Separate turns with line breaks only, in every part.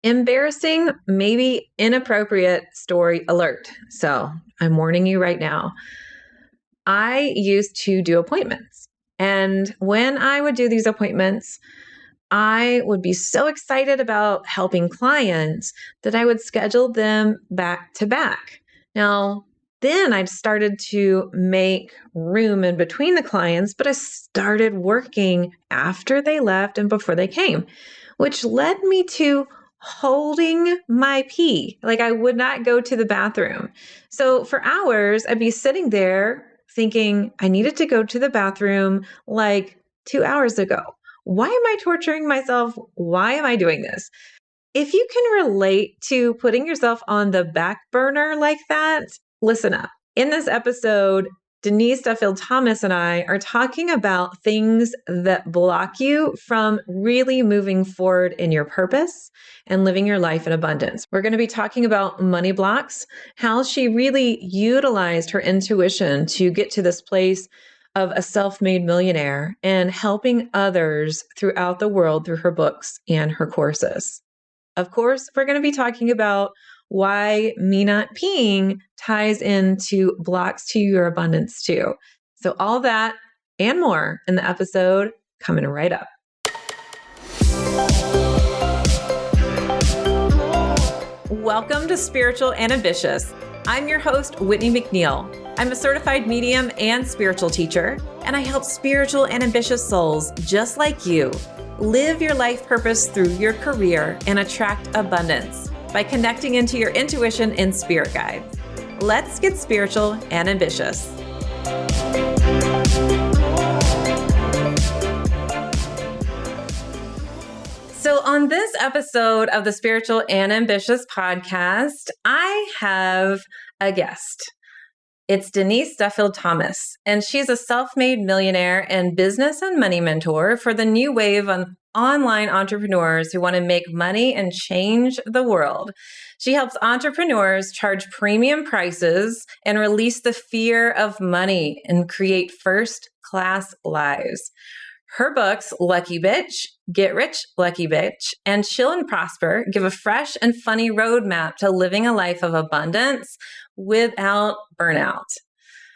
Embarrassing, maybe inappropriate story alert. So I'm warning you right now. I used to do appointments. And when I would do these appointments, I would be so excited about helping clients that I would schedule them back to back. Now, then I started to make room in between the clients, but I started working after they left and before they came, which led me to holding my pee. Like I would not go to the bathroom. So for hours, I'd be sitting there thinking I needed to go to the bathroom like 2 hours ago. Why am I torturing myself? Why am I doing this? If you can relate to putting yourself on the back burner like that, listen up. In this episode, Denise Duffield-Thomas and I are talking about things that block you from really moving forward in your purpose and living your life in abundance. We're going to be talking about money blocks, how she really utilized her intuition to get to this place of a self-made millionaire and helping others throughout the world through her books and her courses. Of course, we're going to be talking about why me not peeing ties into blocks to your abundance too. So all that and more in the episode coming right up. Welcome to Spiritual and Ambitious. I'm your host, Whitney McNeill. I'm a certified medium and spiritual teacher, and I help spiritual and ambitious souls just like you live your life purpose through your career and attract abundance by connecting into your intuition and spirit guides. Let's get spiritual and ambitious. So on this episode of the Spiritual and Ambitious podcast, I have a guest. It's Denise Duffield-Thomas, and she's a self-made millionaire and business and money mentor for the new wave of online entrepreneurs who want to make money and change the world. She helps entrepreneurs charge premium prices and release the fear of money and create first-class lives. Her books, Lucky Bitch, Get Rich, Lucky Bitch, and Chill and Prosper give a fresh and funny roadmap to living a life of abundance without burnout.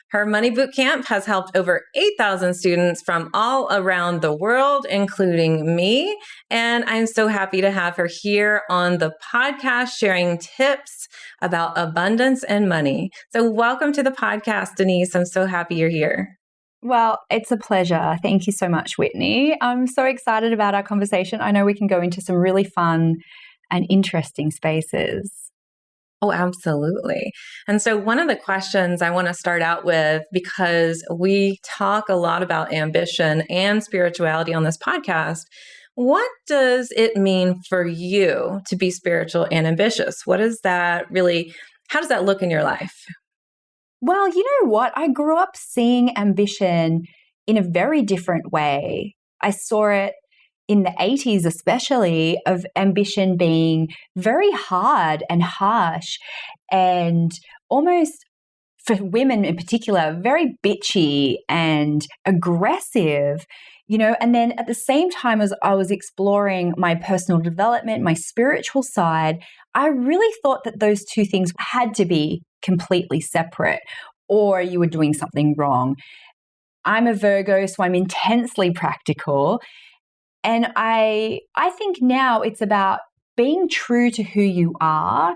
Her Money Bootcamp has helped over 8,000 students from all around the world, including me. And I'm so happy to have her here on the podcast sharing tips about abundance and money. So welcome to the podcast, Denise. I'm so happy you're here.
Well, it's a pleasure. Thank you so much, Whitney. I'm so excited about our conversation. I know we can go into some really fun and interesting spaces.
Oh, absolutely. And so one of the questions I want to start out with, because we talk a lot about ambition and spirituality on this podcast, what does it mean for you to be spiritual and ambitious? What is that really, how does that look in your life?
Well, you know what? I grew up seeing ambition in a very different way. I saw it in the 80s, especially, of ambition being very hard and harsh and almost, for women in particular, very bitchy and aggressive, you know. And then at the same time as I was exploring my personal development, my spiritual side, I really thought that those two things had to be completely separate, or you were doing something wrong. I'm a Virgo, so I'm intensely practical. And I think now it's about being true to who you are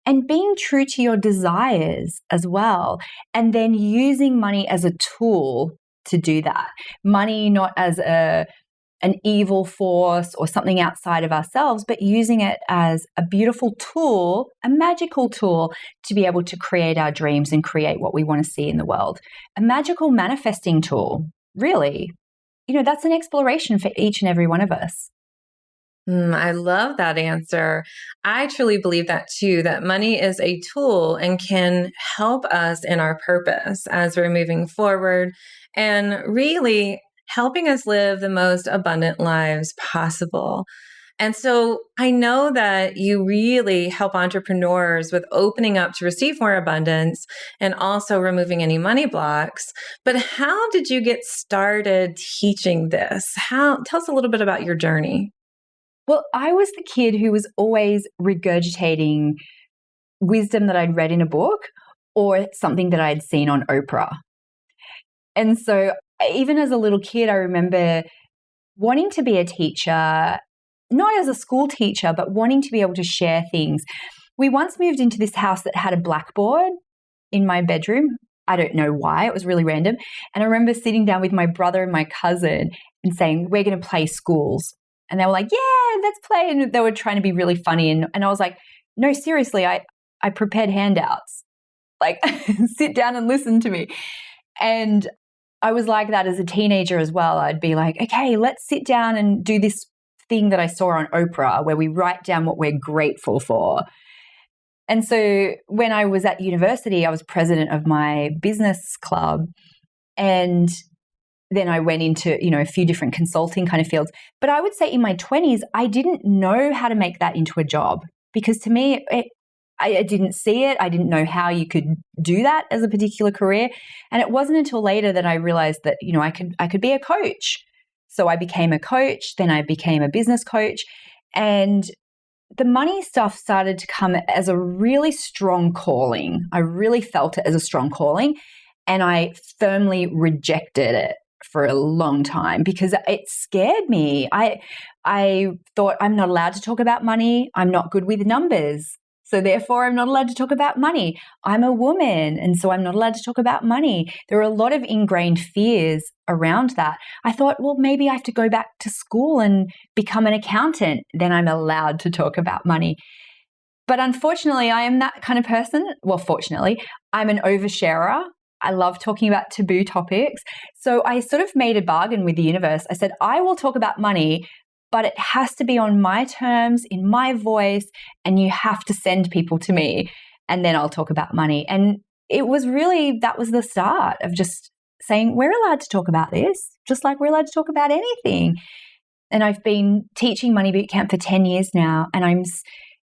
and being true to your desires as well. And then using money as a tool to do that. Money not as an evil force or something outside of ourselves, but using it as a beautiful tool, a magical tool to be able to create our dreams and create what we want to see in the world. A magical manifesting tool, really. You know, that's an exploration for each and every one of us.
I love that answer. I truly believe that too, that money is a tool and can help us in our purpose as we're moving forward and really helping us live the most abundant lives possible. And so I know that you really help entrepreneurs with opening up to receive more abundance and also removing any money blocks. But how did you get started teaching this? Tell us a little bit about your journey.
Well, I was the kid who was always regurgitating wisdom that I'd read in a book or something that I'd seen on Oprah. And so even as a little kid, I remember wanting to be a teacher, not as a school teacher, but wanting to be able to share things. We once moved into this house that had a blackboard in my bedroom. I don't know why. It was really random. And I remember sitting down with my brother and my cousin and saying, we're going to play schools. And they were like, yeah, let's play. And they were trying to be really funny. And I was like, no, seriously, I prepared handouts. Like, sit down and listen to me. And I was like that as a teenager as well. I'd be like, okay, let's sit down and do this thing that I saw on Oprah where we write down what we're grateful for. And so when I was at university, I was president of my business club. And then I went into, a few different consulting kind of fields. But I would say in my 20s, I didn't know how to make that into a job because to me, I didn't see it. I didn't know how you could do that as a particular career. And it wasn't until later that I realized that, I could be a coach. So I became a coach, then I became a business coach. And the money stuff started to come as a really strong calling. I really felt it as a strong calling. And I firmly rejected it for a long time because it scared me. I thought I'm not allowed to talk about money. I'm not good with numbers. So therefore, I'm not allowed to talk about money. I'm a woman, and so I'm not allowed to talk about money. There are a lot of ingrained fears around that. I thought, well, maybe I have to go back to school and become an accountant. Then I'm allowed to talk about money. But unfortunately, I am that kind of person. Well, fortunately, I'm an oversharer. I love talking about taboo topics. So I sort of made a bargain with the universe. I said, I will talk about money, but it has to be on my terms, in my voice, and you have to send people to me, and then I'll talk about money. And it was really, that was the start of just saying, we're allowed to talk about this, just like we're allowed to talk about anything. And I've been teaching Money Bootcamp for 10 years now, and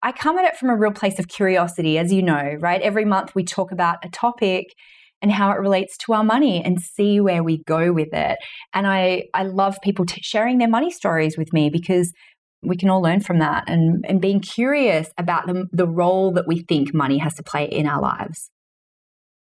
I come at it from a real place of curiosity, as you know, right? Every month we talk about a topic and how it relates to our money and see where we go with it. And I love people sharing their money stories with me because we can all learn from that and being curious about the role that we think money has to play in our lives.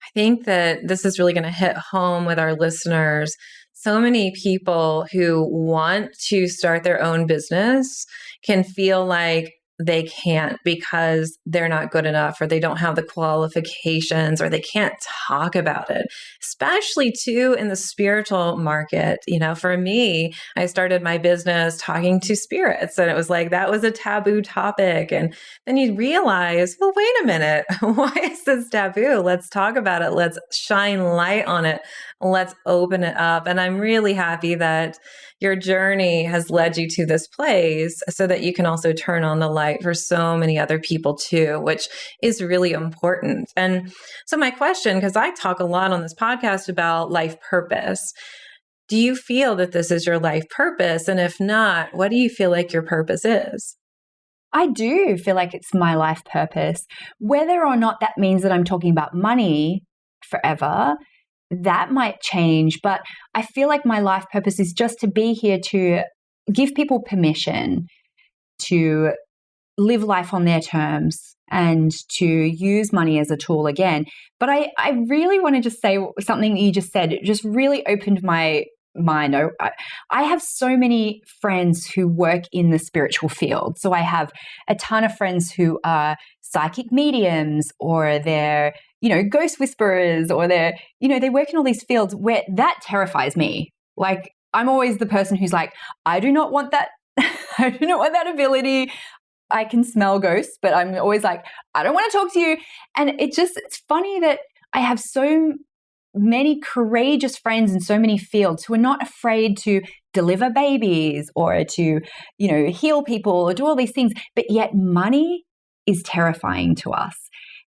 I think that this is really going to hit home with our listeners. So many people who want to start their own business can feel like they can't because they're not good enough or they don't have the qualifications or they can't talk about it, especially too in the spiritual market. For me, I started my business talking to spirits and it was like, that was a taboo topic. And then you realize, well, wait a minute, why is this taboo? Let's talk about it. Let's shine light on it. Let's open it up. And I'm really happy that your journey has led you to this place so that you can also turn on the light for so many other people too, which is really important. And so my question, because I talk a lot on this podcast about life purpose, do you feel that this is your life purpose? And if not, what do you feel like your purpose is?
I do feel like it's my life purpose. Whether or not that means that I'm talking about money forever, that might change, but I feel like my life purpose is just to be here to give people permission to live life on their terms and to use money as a tool again. But I really want to just say something you just said. It just really opened my mind. I have so many friends who work in the spiritual field. So I have a ton of friends who are psychic mediums or they're ghost whisperers, or they work in all these fields where that terrifies me. Like, I'm always the person who's like, I do not want that. I do not want that ability. I can smell ghosts, but I'm always like, I don't want to talk to you. And it's funny that I have so many courageous friends in so many fields who are not afraid to deliver babies or to, heal people or do all these things, but yet money is terrifying to us.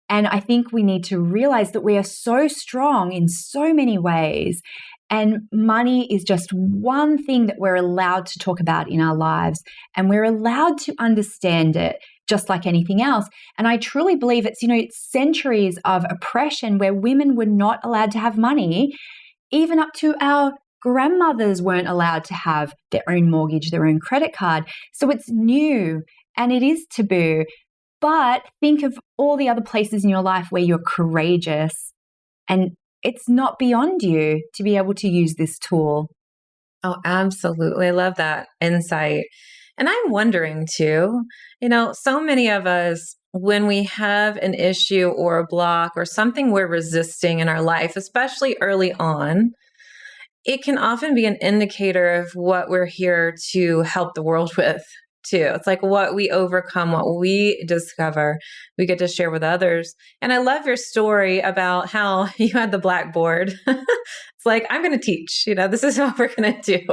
And I think we need to realize that we are so strong in so many ways. And money is just one thing that we're allowed to talk about in our lives. And we're allowed to understand it just like anything else. And I truly believe it's centuries of oppression where women were not allowed to have money, even up to our grandmothers weren't allowed to have their own mortgage, their own credit card. So it's new and it is taboo. But think of all the other places in your life where you're courageous and it's not beyond you to be able to use this tool.
Oh, absolutely. I love that insight. And I'm wondering too, so many of us, when we have an issue or a block or something we're resisting in our life, especially early on, it can often be an indicator of what we're here to help the world with too. It's like what we overcome, what we discover, we get to share with others. And I love your story about how you had the blackboard. It's like, I'm going to teach, this is what we're going to do.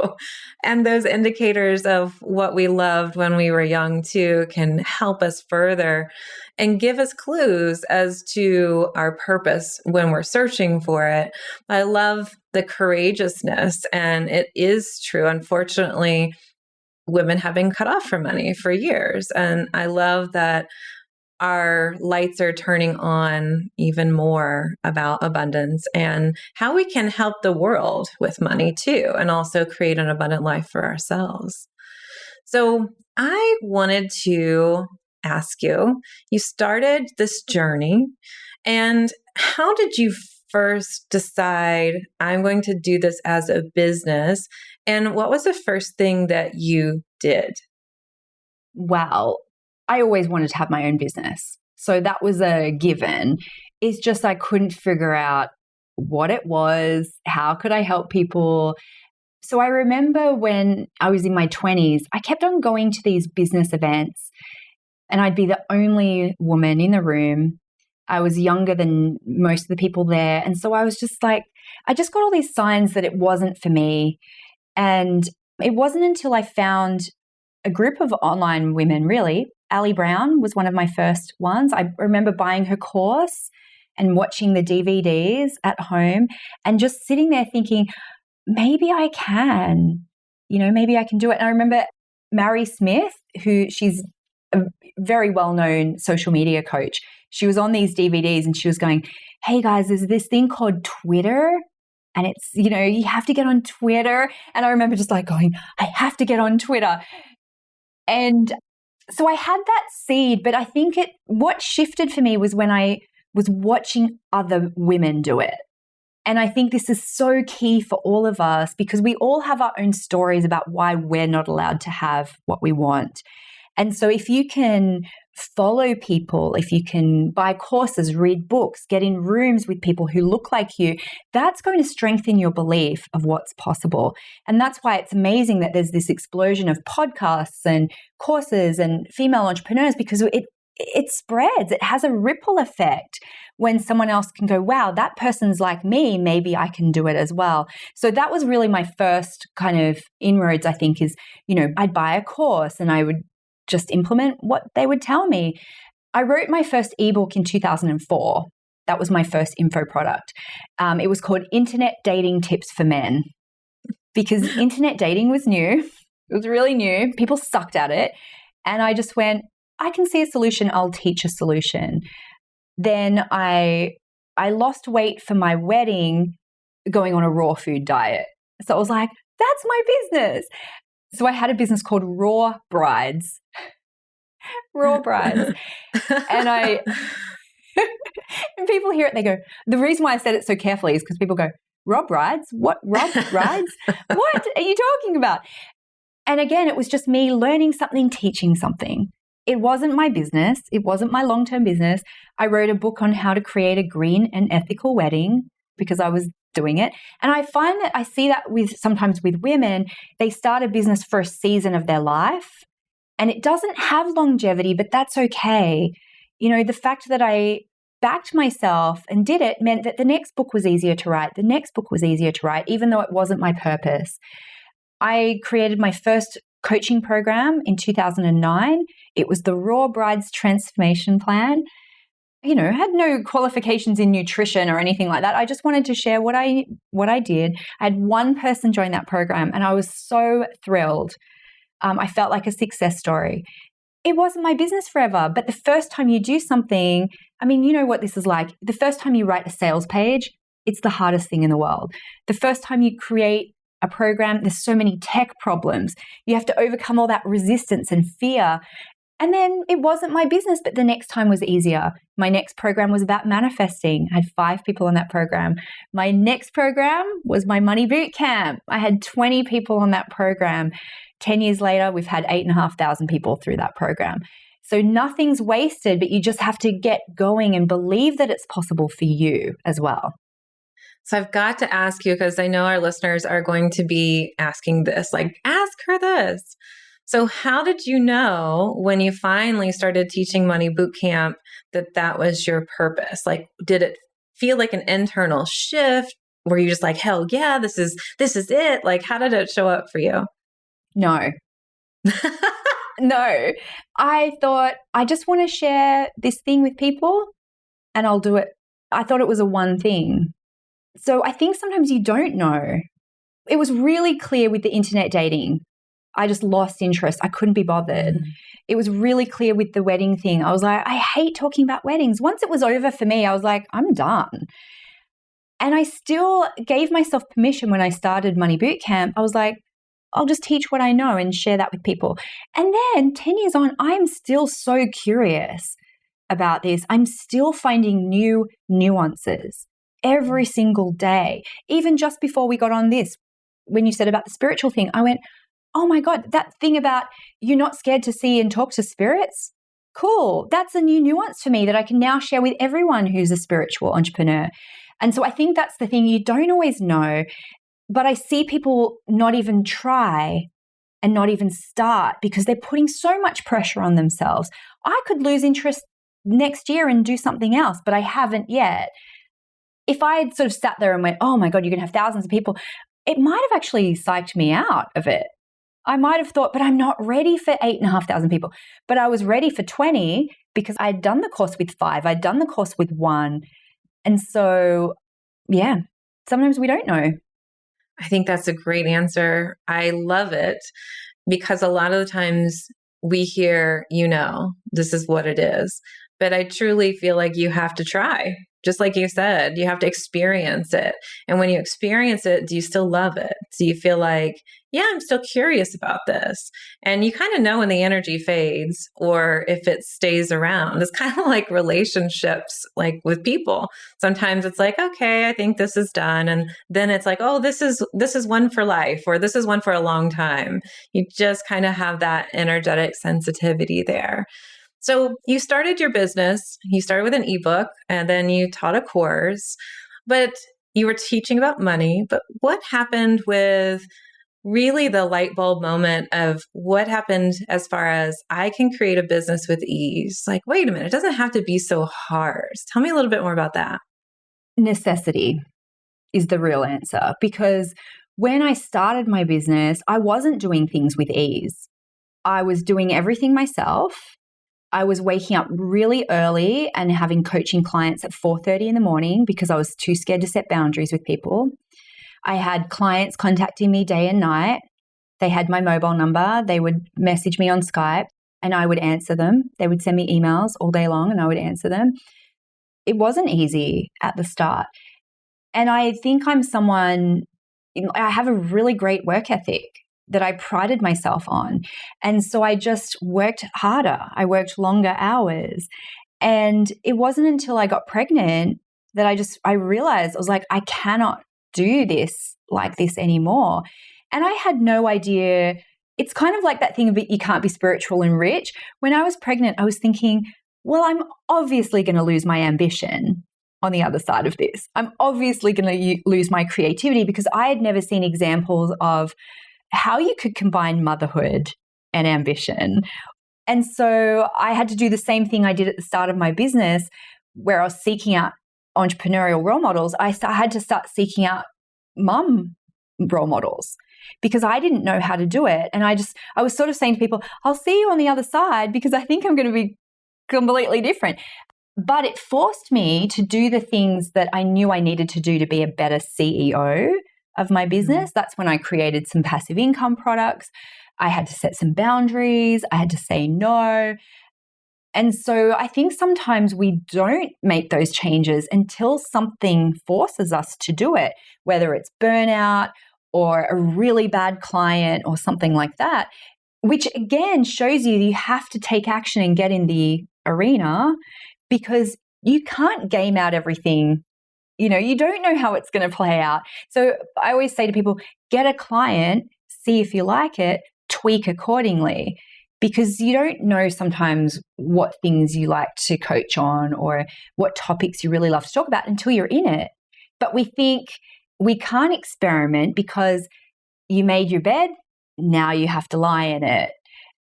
And those indicators of what we loved when we were young too can help us further and give us clues as to our purpose when we're searching for it. I love the courageousness, and it is true. Unfortunately, women have been cut off from money for years. And I love that our lights are turning on even more about abundance and how we can help the world with money too, and also create an abundant life for ourselves. So I wanted to ask you, you started this journey, and how did you first decide, I'm going to do this as a business? And what was the first thing that you did?
Well, I always wanted to have my own business. So that was a given. It's just I couldn't figure out what it was, how could I help people? So I remember when I was in my 20s, I kept on going to these business events and I'd be the only woman in the room. I was younger than most of the people there. And so I was just like, I just got all these signs that it wasn't for me. And it wasn't until I found a group of online women, really. Ali Brown was one of my first ones. I remember buying her course and watching the DVDs at home and just sitting there thinking, maybe I can, maybe I can do it. And I remember Mary Smith, she's a very well-known social media coach. She was on these DVDs and she was going, hey guys, there's this thing called Twitter. And it's, you have to get on Twitter. And I remember just like going, I have to get on Twitter. And so I had that seed, but I think what shifted for me was when I was watching other women do it. And I think this is so key for all of us because we all have our own stories about why we're not allowed to have what we want. And so if you can follow people, if you can buy courses, read books, get in rooms with people who look like you, that's going to strengthen your belief of what's possible. And that's why it's amazing that there's this explosion of podcasts and courses and female entrepreneurs because it spreads. It has a ripple effect when someone else can go, wow, that person's like me, maybe I can do it as well. So that was really my first kind of inroads, I think, is, I'd buy a course and I would just implement what they would tell me. I wrote my first ebook in 2004. That was my first info product. It was called Internet Dating Tips for Men because internet dating was new. It was really new. People sucked at it. And I just went, I can see a solution. I'll teach a solution. Then I lost weight for my wedding going on a raw food diet. So I was like, that's my business. So I had a business called Raw Brides. Raw Brides. And and people hear it, they go, the reason why I said it so carefully is because people go, Raw Brides? What? Raw Brides? What are you talking about? And again, it was just me learning something, teaching something. It wasn't my business. It wasn't my long-term business. I wrote a book on how to create a green and ethical wedding because I was doing it. And I find that I see that sometimes with women, they start a business for a season of their life and it doesn't have longevity, but that's okay. The fact that I backed myself and did it meant that the next book was easier to write. The next book was easier to write, even though it wasn't my purpose. I created my first coaching program in 2009. It was the Raw Brides Transformation Plan. Had no qualifications in nutrition or anything like that. I just wanted to share what I did. I had one person join that program and I was so thrilled. I felt like a success story. It wasn't my business forever, but the first time you do something, you know what this is like. The first time you write a sales page, it's the hardest thing in the world. The first time you create a program, there's so many tech problems. You have to overcome all that resistance and fear. And then it wasn't my business, but the next time was easier. My next program was about manifesting. I had 5 people on that program. My next program was my money boot camp. I had 20 people on that program. 10 years later, we've had 8,500 people through that program. So nothing's wasted, but you just have to get going and believe that it's possible for you as well.
So I've got to ask you, because I know our listeners are going to be asking this, like, ask her this. So how did you know when you finally started teaching Money Bootcamp that that was your purpose? Like, did it feel like an internal shift? Were you just like, hell yeah, this is it? Like, how did it show up for you?
No. No. I thought, I just want to share this thing with people and I'll do it. I thought it was a one thing. So I think sometimes you don't know. It was really clear with the internet dating. I just lost interest. I couldn't be bothered. It was really clear with the wedding thing. I was like, I hate talking about weddings. Once it was over for me, I was like, I'm done. And I still gave myself permission when I started Money Bootcamp. I was like, I'll just teach what I know and share that with people. And then 10 years on, I'm still so curious about this. I'm still finding new nuances every single day. Even just before we got on this, when you said about the spiritual thing, I went, oh my God, that thing about you're not scared to see and talk to spirits? Cool. That's a new nuance for me that I can now share with everyone who's a spiritual entrepreneur. And so I think that's the thing. You don't always know, but I see people not even try and not even start because they're putting so much pressure on themselves. I could lose interest next year and do something else, but I haven't yet. If I had sort of sat there and went, oh my God, you're going to have thousands of people, it might have actually psyched me out of it. I might have thought, but I'm not ready for 8,500 people. But I was ready for 20 because I'd done the course with 5. I'd done the course with 1. And so, yeah, sometimes we don't know.
I think that's a great answer. I love it because a lot of the times we hear, this is what it is. But I truly feel like you have to try. Just like you said, you have to experience it. And when you experience it, do you still love it? Do you feel like, yeah, I'm still curious about this? And you kind of know when the energy fades or if it stays around. It's kind of like relationships, like with people. Sometimes it's like, okay, I think this is done. And then it's like, oh, this is one for life, or this is one for a long time. You just kind of have that energetic sensitivity there. So you started your business, you started with an ebook, and then you taught a course, but you were teaching about money. But what happened with really the light bulb moment of what happened as far as I can create a business with ease? Like, wait a minute, it doesn't have to be so hard. Tell me a little bit more about that.
Necessity is the real answer, because when I started my business, I wasn't doing things with ease. I was doing everything myself. I was waking up really early and having coaching clients at 4:30 in the morning because I was too scared to set boundaries with people. I had clients contacting me day and night. They had my mobile number. They would message me on Skype and I would answer them. They would send me emails all day long and I would answer them. It wasn't easy at the start. And I think I have a really great work ethic that I prided myself on. And so I just worked harder. I worked longer hours. And it wasn't until I got pregnant that I realized, I was like, I cannot do this like this anymore. And I had no idea. It's kind of like that thing of you can't be spiritual and rich. When I was pregnant, I was thinking, well, I'm obviously going to lose my ambition on the other side of this. I'm obviously going to lose my creativity because I had never seen examples of how you could combine motherhood and ambition. And so I had to do the same thing I did at the start of my business where I was seeking out entrepreneurial role models. I had to start seeking out mum role models because I didn't know how to do it. And I was sort of saying to people, I'll see you on the other side because I think I'm going to be completely different. But it forced me to do the things that I knew I needed to do to be a better CEO of my business. That's when I created some passive income products. I had to set some boundaries. I had to say no. And so I think sometimes we don't make those changes until something forces us to do it, whether it's burnout or a really bad client or something like that, which again shows you have to take action and get in the arena, because you can't game out everything. You don't know how it's going to play out. So I always say to people, get a client, see if you like it, tweak accordingly, because you don't know sometimes what things you like to coach on or what topics you really love to talk about until you're in it. But we think we can't experiment because you made your bed, now you have to lie in it.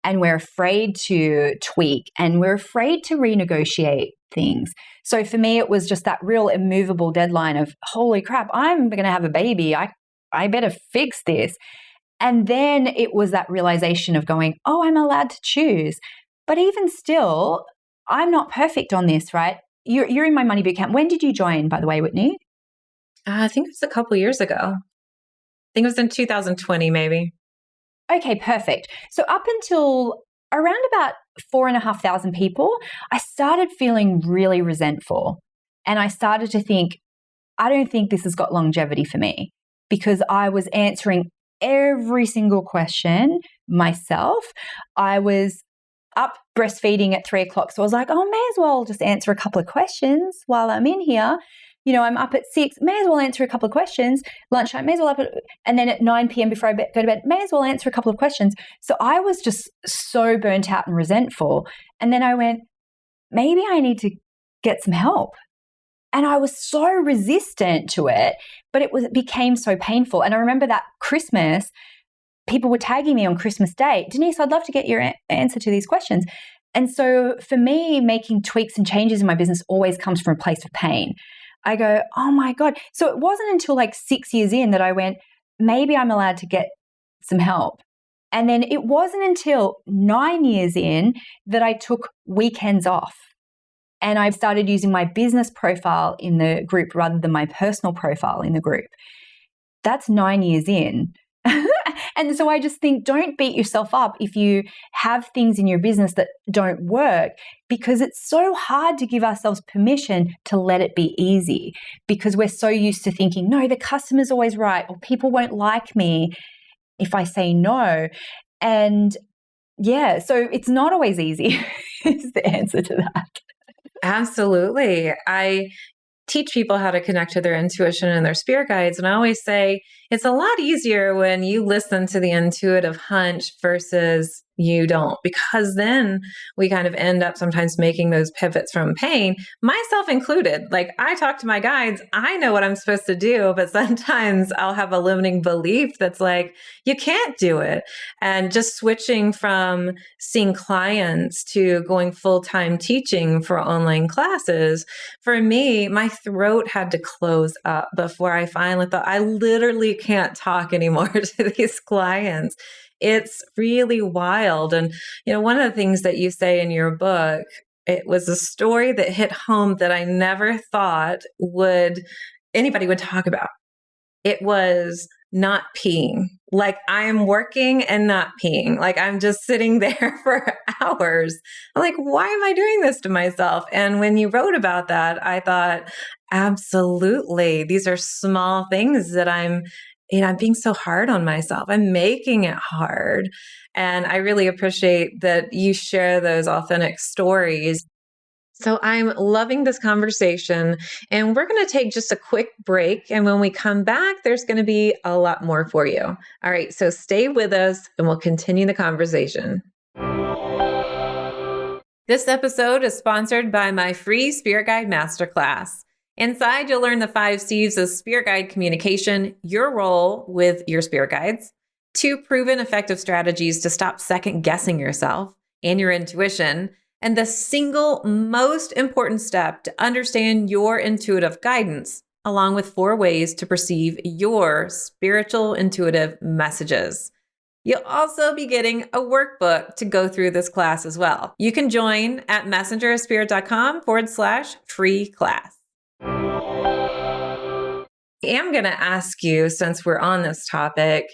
And we're afraid to tweak and we're afraid to renegotiate things. So for me, it was just that real immovable deadline of, holy crap, I'm going to have a baby. I better fix this. And then it was that realization of going, oh, I'm allowed to choose. But even still, I'm not perfect on this, right? You're in my money boot camp. When did you join, by the way, Whitney?
I think it was a couple years ago. I think it was in 2020, maybe.
Okay, perfect. So up until around about 4,500 people, I started feeling really resentful. And I started to think, I don't think this has got longevity for me, because I was answering every single question myself. I was up breastfeeding at 3:00. So I was like, oh, may as well just answer a couple of questions while I'm in here. I'm up at 6, may as well answer a couple of questions. Lunchtime, may as well and then at 9 p.m. before I go to bed, may as well answer a couple of questions. So I was just so burnt out and resentful. And then I went, maybe I need to get some help. And I was so resistant to it, but it became so painful. And I remember that Christmas, people were tagging me on Christmas Day, Denise, I'd love to get your answer to these questions. And so for me, making tweaks and changes in my business always comes from a place of pain. I go, oh my God. So it wasn't until like 6 years in that I went, maybe I'm allowed to get some help. And then it wasn't until 9 years in that I took weekends off. And I started using my business profile in the group rather than my personal profile in the group. That's 9 years in. And so I just think, don't beat yourself up if you have things in your business that don't work, because it's so hard to give ourselves permission to let it be easy, because we're so used to thinking, no, the customer's always right, or people won't like me if I say no. And yeah, so it's not always easy is the answer to that.
Absolutely. I teach people how to connect to their intuition and their spirit guides. And I always say it's a lot easier when you listen to the intuitive hunch versus you don't, because then we kind of end up sometimes making those pivots from pain, myself included. Like, I talk to my guides, I know what I'm supposed to do, but sometimes I'll have a limiting belief that's like, you can't do it. And just switching from seeing clients to going full-time teaching for online classes, for me, my throat had to close up before I finally thought, I literally can't talk anymore to these clients. It's really wild. And, one of the things that you say in your book, it was a story that hit home that I never thought anybody would talk about. It was not peeing. Like, I'm working and not peeing. Like, I'm just sitting there for hours. I'm like, why am I doing this to myself? And when you wrote about that, I thought, absolutely. These are small things that I'm being so hard on myself. I'm making it hard. And I really appreciate that you share those authentic stories. So I'm loving this conversation, and we're going to take just a quick break. And when we come back, there's going to be a lot more for you. All right. So stay with us and we'll continue the conversation. This episode is sponsored by my free Spirit Guide Masterclass. Inside, you'll learn the 5 C's of Spirit Guide communication, your role with your Spirit Guides, 2 proven effective strategies to stop second guessing yourself and your intuition, and the single most important step to understand your intuitive guidance, along with 4 ways to perceive your spiritual intuitive messages. You'll also be getting a workbook to go through this class as well. You can join at messengerofspirit.com/free class. I am going to ask you, since we're on this topic,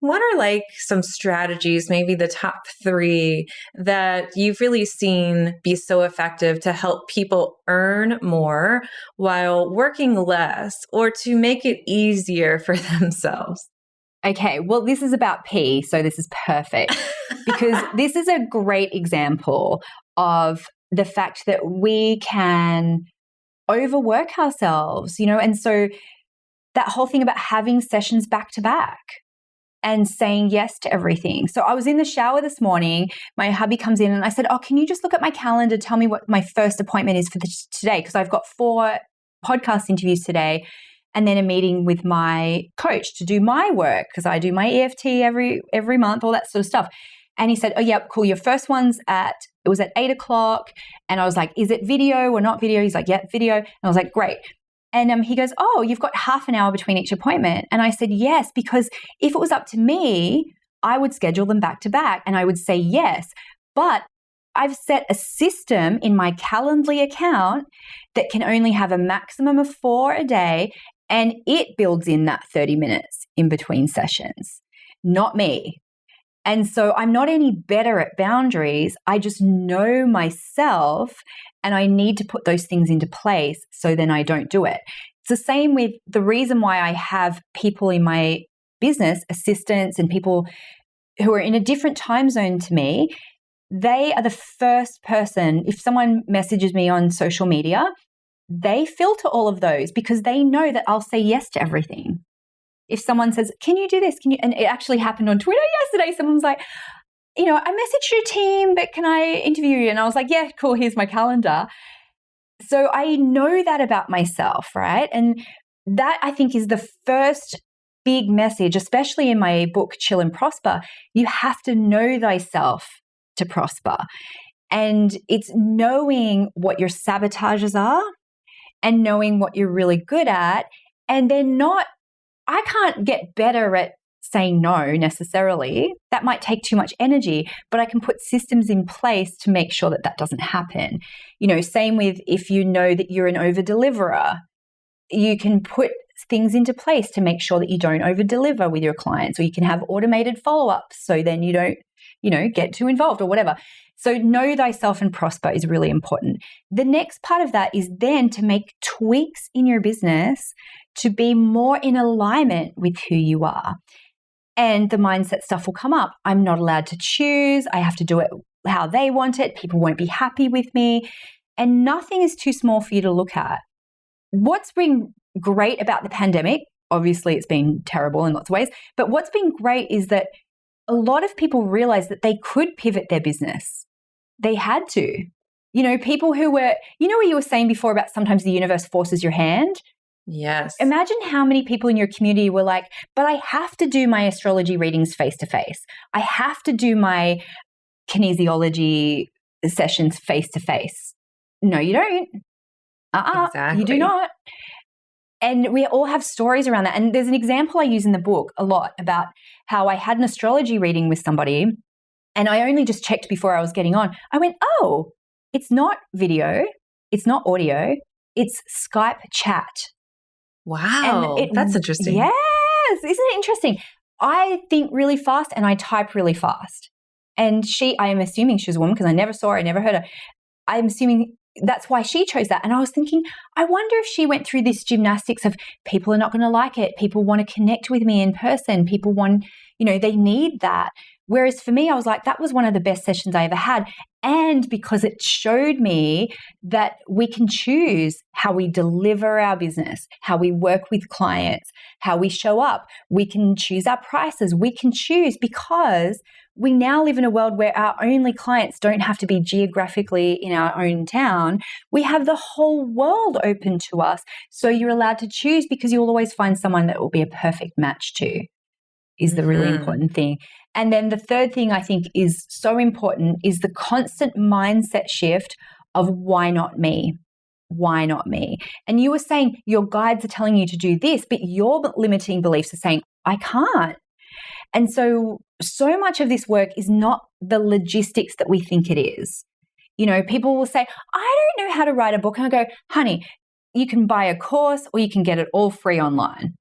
what are like some strategies, maybe the top 3 that you've really seen be so effective to help people earn more while working less, or to make it easier for themselves?
Okay, well, this is about P, so this is perfect because this is a great example of the fact that we can overwork ourselves, and so that whole thing about having sessions back to back and saying yes to everything. So I was in the shower this morning, my hubby comes in and I said, can you just look at my calendar, tell me what my first appointment is for today? Because I've got 4 podcast interviews today. And then a meeting with my coach to do my work because I do my EFT every month, all that sort of stuff. And he said, oh, yeah, cool. Your first one's it was at 8:00. And I was like, is it video or not video? He's like, yeah, video. And I was like, great. And he goes, oh, you've got half an hour between each appointment. And I said, yes, because if it was up to me, I would schedule them back to back and I would say yes. But I've set a system in my Calendly account that can only have a maximum of 4 a day. And it builds in that 30 minutes in between sessions, not me. And so I'm not any better at boundaries. I just know myself and I need to put those things into place so then I don't do it. It's the same with the reason why I have people in my business, assistants and people who are in a different time zone to me. They are the first person, if someone messages me on social media, they filter all of those because they know that I'll say yes to everything. If someone says, can you do this? And it actually happened on Twitter yesterday. Someone was like, I messaged your team, but can I interview you? And I was like, yeah, cool. Here's my calendar. So I know that about myself, right? And that I think is the first big message, especially in my book, Chill and Prosper. You have to know thyself to prosper. And it's knowing what your sabotages are and knowing what you're really good at. And then I can't get better at saying no necessarily. That might take too much energy, but I can put systems in place to make sure that that doesn't happen. Same with if you know that you're an over-deliverer, you can put things into place to make sure that you don't over-deliver with your clients, or you can have automated follow-ups so then you don't, get too involved or whatever. So know thyself and prosper is really important. The next part of that is then to make tweaks in your business to be more in alignment with who you are. And the mindset stuff will come up. I'm not allowed to choose. I have to do it how they want it. People won't be happy with me. And nothing is too small for you to look at. What's been great about the pandemic, obviously it's been terrible in lots of ways, but what's been great is that a lot of people realized that they could pivot their business. They had to. People who were, what you were saying before about sometimes the universe forces your hand?
Yes.
Imagine how many people in your community were like, but I have to do my astrology readings face to face. I have to do my kinesiology sessions face to face. No, you don't.
Exactly.
You do not. And we all have stories around that. And there's an example I use in the book a lot about how I had an astrology reading with somebody and I only just checked before I was getting on. I went, oh, it's not video. It's not audio. It's Skype chat.
Wow. That's interesting.
Yes. Isn't it interesting? I think really fast and I type really fast. And I am assuming she was a woman because I never saw her, I never heard her. I'm assuming that's why she chose that. And I was thinking, I wonder if she went through this gymnastics of people are not going to like it. People want to connect with me in person. People want, they need that. Whereas for me, I was like, that was one of the best sessions I ever had. And because it showed me that we can choose how we deliver our business, how we work with clients, how we show up. We can choose our prices. We can choose because we now live in a world where our only clients don't have to be geographically in our own town. We have the whole world open to us. So you're allowed to choose because you'll always find someone that will be a perfect match to, is the really important thing. And then the third thing I think is so important is the constant mindset shift of why not me? Why not me? And you were saying your guides are telling you to do this, but your limiting beliefs are saying, I can't. And so much of this work is not the logistics that we think it is. People will say, I don't know how to write a book. And I go, honey, you can buy a course or you can get it all free online.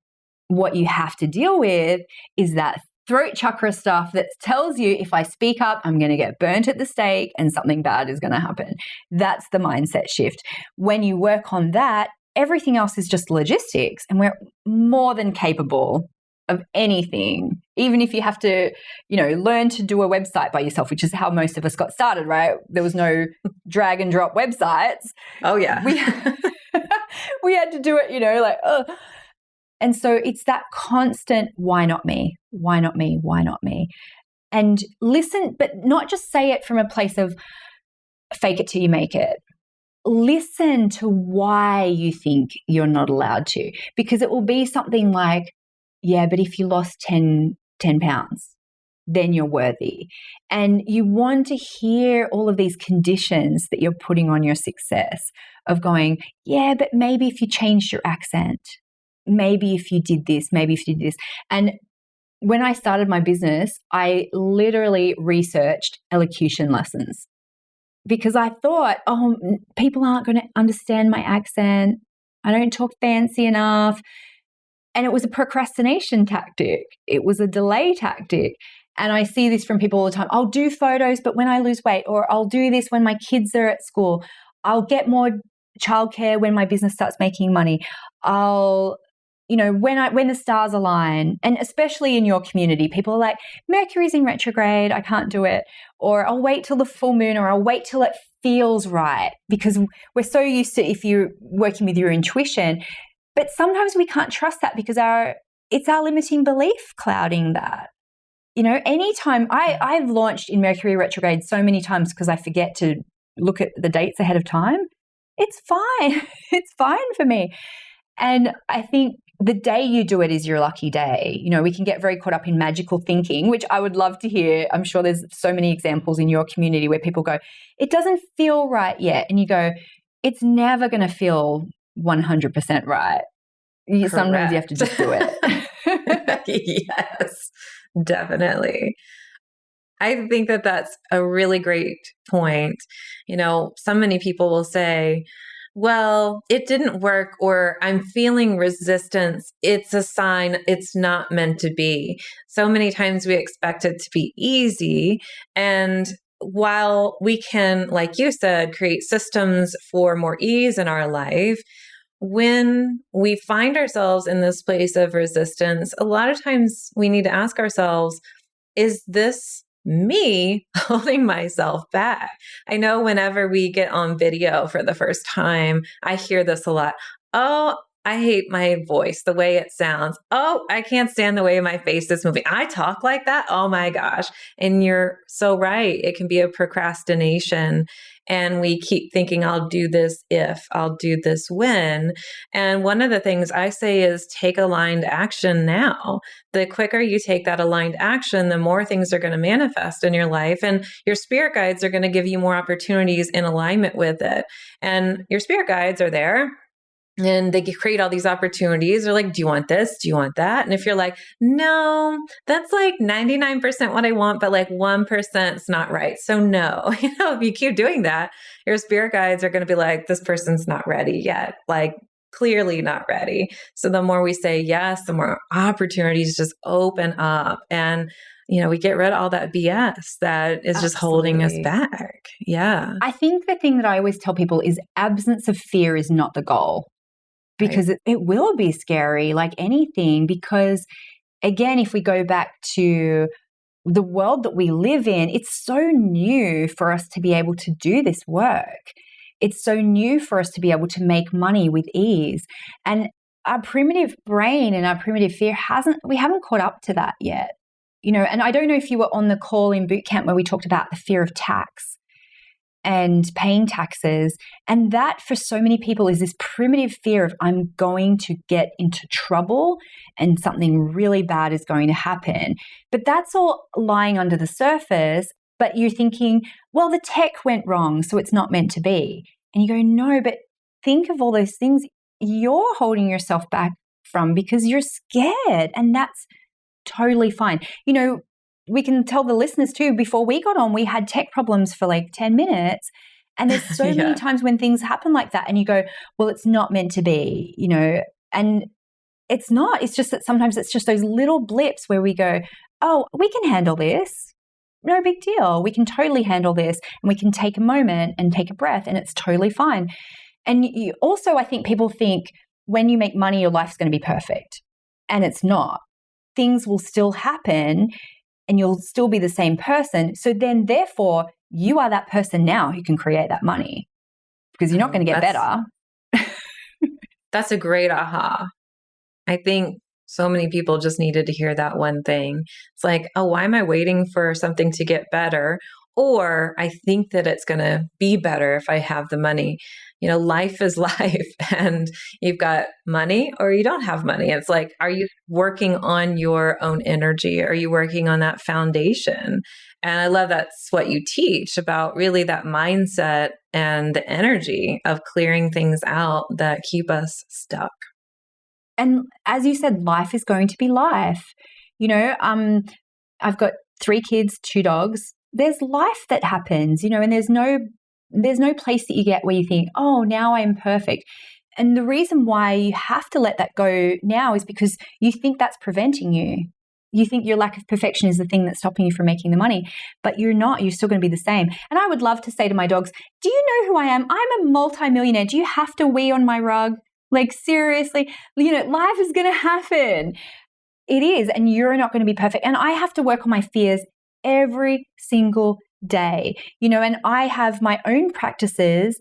What you have to deal with is that throat chakra stuff that tells you if I speak up, I'm going to get burnt at the stake and something bad is going to happen. That's the mindset shift. When you work on that, everything else is just logistics and we're more than capable of anything, even if you have to, learn to do a website by yourself, which is how most of us got started, right? There was no drag and drop websites.
Oh, yeah.
We had to do it, ugh. And so it's that constant, why not me? Why not me? Why not me? And listen, but not just say it from a place of fake it till you make it. Listen to why you think you're not allowed to, because it will be something like, yeah, but if you lost 10 pounds, then you're worthy. And you want to hear all of these conditions that you're putting on your success of going, yeah, but maybe if you changed your accent, maybe if you did this, maybe if you did this. And when I started my business, I literally researched elocution lessons because I thought, oh, people aren't going to understand my accent. I don't talk fancy enough. And it was a procrastination tactic. It was a delay tactic. And I see this from people all the time. I'll do photos, but when I lose weight, or I'll do this when my kids are at school. I'll get more childcare when my business starts making money. I'll, when the stars align, and especially in your community, people are like, Mercury's in retrograde, I can't do it. Or I'll wait till the full moon, or I'll wait till it feels right, because we're so used to, if you're working with your intuition, but sometimes we can't trust that because it's our limiting belief clouding that. Anytime I've launched in Mercury retrograde so many times because I forget to look at the dates ahead of time. It's fine. It's fine for me. And I think the day you do it is your lucky day. We can get very caught up in magical thinking, which I would love to hear. I'm sure there's so many examples in your community where people go, it doesn't feel right yet. And you go, it's never going to feel 100% right. Sometimes you have to just do it.
Yes, definitely. I think that that's a really great point. So many people will say, well, it didn't work, or I'm feeling resistance. It's a sign it's not meant to be. So many times we expect it to be easy. And while we can, like you said, create systems for more ease in our life, when we find ourselves in this place of resistance, a lot of times we need to ask ourselves, is this me holding myself back? I know whenever we get on video for the first time, I hear this a lot. Oh, I hate my voice, the way it sounds. Oh, I can't stand the way my face is moving. I talk like that. Oh my gosh. And you're so right. It can be a procrastination. And we keep thinking, I'll do this if, I'll do this when. And one of the things I say is take aligned action now. The quicker you take that aligned action, the more things are going to manifest in your life. And your spirit guides are going to give you more opportunities in alignment with it. And your spirit guides are there. And they create all these opportunities. They're like, do you want this? Do you want that? And if you're like, no, that's like 99% what I want, but like 1% is not right. So no, if you keep doing that, your spirit guides are going to be like, this person's not ready yet. Like clearly not ready. So the more we say yes, the more opportunities just open up. And we get rid of all that BS that is just holding us back. Yeah.
I think the thing that I always tell people is absence of fear is not the goal. Because it will be scary like anything, because again, if we go back to the world that we live in, it's so new for us to be able to do this work. It's so new for us to be able to make money with ease. And our primitive brain and our primitive fear we haven't caught up to that yet. And I don't know if you were on the call in boot camp where we talked about the fear of tax and paying taxes. And that for so many people is this primitive fear of I'm going to get into trouble and something really bad is going to happen. But that's all lying under the surface. But you're thinking, well, the tech went wrong, so it's not meant to be. And you go, no, but think of all those things you're holding yourself back from because you're scared. And that's totally fine. We can tell the listeners too, before we got on, we had tech problems for like 10 minutes. And there's so many times when things happen like that and you go, well, it's not meant to be, and it's not. It's just that sometimes it's just those little blips where we go, oh, we can handle this. No big deal. We can totally handle this. And we can take a moment and take a breath and it's totally fine. And also, I think people think when you make money, your life's going to be perfect. And it's not. things will still happen and you'll still be the same person. So then therefore you are that person now who can create that money because you're not going to get better.
That's a great aha. I think so many people just needed to hear that one thing. It's like, oh, why am I waiting for something to get better? Or I think that it's going to be better if I have the money. You know, life is life and you've got money or you don't have money. It's like, are you working on your own energy? Are you working on that foundation? And I love that's what you teach about really that mindset and the energy of clearing things out that keep us stuck.
And as you said, life is going to be life. You know, I've got 3 kids, 2 dogs. There's life that happens, you know, and there's no place that you get where you think, oh, now I'm perfect. And the reason why you have to let that go now is because you think that's preventing you. You think your lack of perfection is the thing that's stopping you from making the money, but you're not. You're still going to be the same. And I would love to say to my dogs, do you know who I am? I'm a multimillionaire. Do you have to wee on my rug? Like, seriously, you know, life is going to happen. It is, and you're not going to be perfect. And I have to work on my fears every single day, you know, and I have my own practices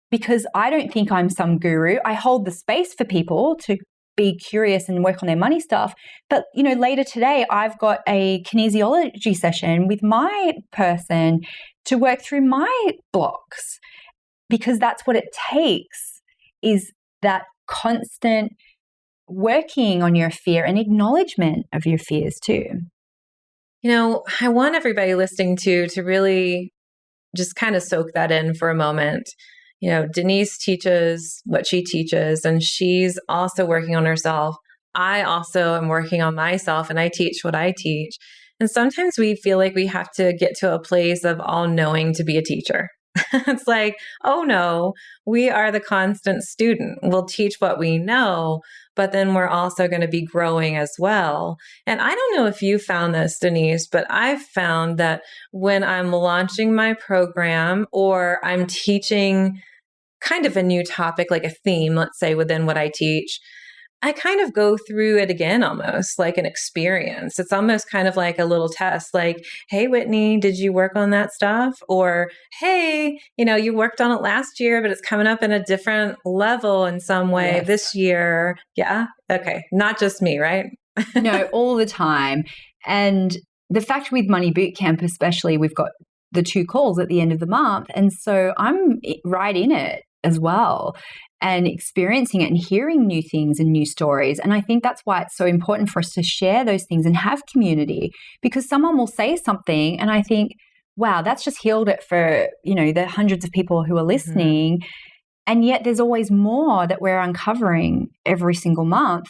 because I don't think I'm some guru. I hold the space for people to be curious and work on their money stuff. But, you know, later today, I've got a kinesiology session with my person to work through my blocks because that's what it takes, is that constant working on your fear and acknowledgement of your fears too.
You know, I want everybody listening to really just kind of soak that in for a moment. You know, Denise teaches what she teaches, and she's also working on herself. I also am working on myself, and I teach what I teach. And sometimes we feel like we have to get to a place of all knowing to be a teacher. It's like, oh no, we are the constant student. We'll teach what we know, but then we're also going to be growing as well. And I don't know if you found this, Denise, but I've found that when I'm launching my program or I'm teaching kind of a new topic, like a theme, let's say within what I teach, I kind of go through it again, almost like an experience. It's almost kind of like a little test, like, hey, Whitney, did you work on that stuff? Or, hey, you know, you worked on it last year, but it's coming up in a different level in some way this year. Yeah. Okay. Not just me, right?
No, all the time. And the fact with Money Bootcamp, especially, we've got the 2 calls at the end of the month. And so I'm right in it as well, and experiencing it and hearing new things and new stories. And I think that's why it's so important for us to share those things and have community, because someone will say something and I think, wow, that's just healed it for, you know, the hundreds of people who are listening. Mm-hmm. And yet there's always more that we're uncovering every single month.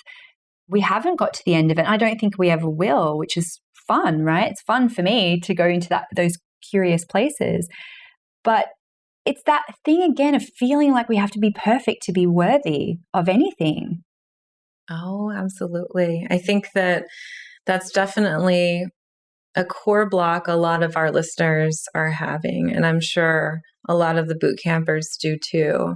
We haven't got to the end of it. I don't think we ever will, which is fun, right? It's fun for me to go into those curious places. But it's that thing again of feeling like we have to be perfect to be worthy of anything.
Oh, absolutely. I think that that's definitely a core block a lot of our listeners are having, and I'm sure a lot of the boot campers do too.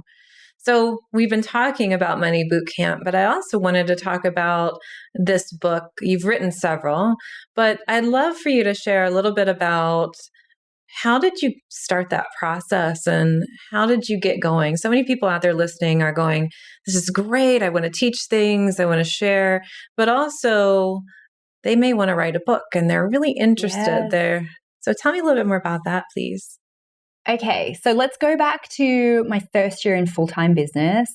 So we've been talking about Money Bootcamp, but I also wanted to talk about this book. You've written several, but I'd love for you to share a little bit about how did you start that process and how did you get going? So many people out there listening are going, this is great. I want to teach things. I want to share, but also they may want to write a book and they're really interested there. So tell me a little bit more about that, please.
Okay. So let's go back to my first year in full-time business.